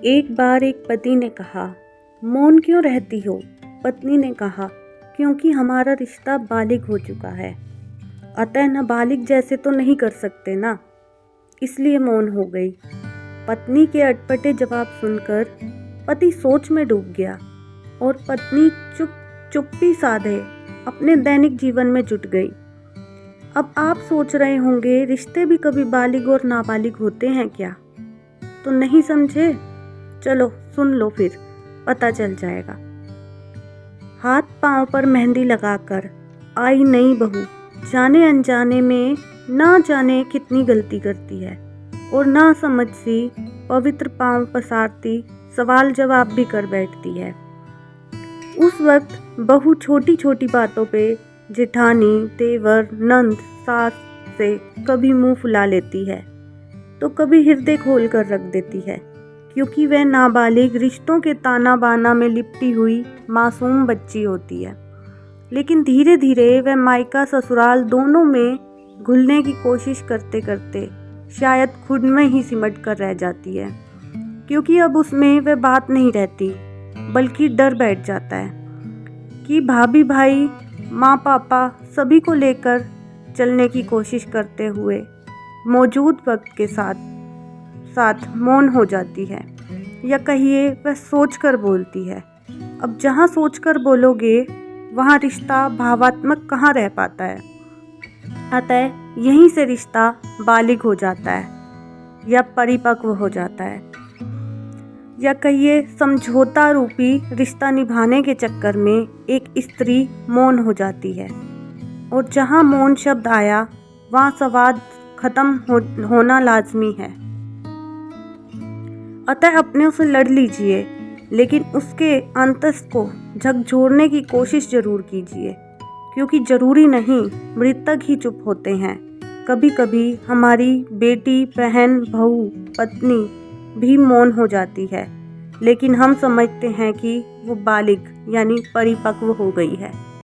एक बार एक पति ने कहा, मौन क्यों रहती हो? पत्नी ने कहा, क्योंकि हमारा रिश्ता बालिग हो चुका है, अतः नाबालिग जैसे तो नहीं कर सकते ना, इसलिए मौन हो गई। पत्नी के अटपटे जवाब सुनकर पति सोच में डूब गया और पत्नी चुप्पी साधे अपने दैनिक जीवन में जुट गई। अब आप सोच रहे होंगे, रिश्ते भी कभी बालिग और नाबालिग होते हैं क्या? तो नहीं समझे? चलो सुन लो, फिर पता चल जाएगा। हाथ पांव पर मेहंदी लगाकर आई नई बहू जाने अनजाने में ना जाने कितनी गलती करती है और ना समझ सी पवित्र पांव पसारती सवाल जवाब भी कर बैठती है। उस वक्त बहू छोटी छोटी बातों पे जेठानी, तेवर, नंद, सास से कभी मुंह फुला लेती है तो कभी हृदय खोल कर रख देती है, क्योंकि वह नाबालिग रिश्तों के ताना बाना में लिपटी हुई मासूम बच्ची होती है। लेकिन धीरे धीरे वह मायका ससुराल दोनों में घुलने की कोशिश करते करते शायद खुद में ही सिमट कर रह जाती है, क्योंकि अब उसमें वह बात नहीं रहती, बल्कि डर बैठ जाता है कि भाभी भाई, माँ पापा सभी को लेकर चलने की कोशिश करते हुए मौजूद वक्त के साथ मौन हो जाती है, या कहिए वह सोचकर बोलती है। अब जहाँ सोचकर बोलोगे वहाँ रिश्ता भावात्मक कहाँ रह पाता है। अतः यहीं से रिश्ता बालिग हो जाता है या परिपक्व हो जाता है, या कहिए समझौता रूपी रिश्ता निभाने के चक्कर में एक स्त्री मौन हो जाती है। और जहाँ मौन शब्द आया वहाँ संवाद खत्म होना लाजमी है। अतः अपने से लड़ लीजिए, लेकिन उसके अंतस को झकझोरने की कोशिश जरूर कीजिए, क्योंकि जरूरी नहीं मृतक ही चुप होते हैं। कभी कभी हमारी बेटी, बहन, बहू, पत्नी भी मौन हो जाती है, लेकिन हम समझते हैं कि वो बालिग यानी परिपक्व हो गई है।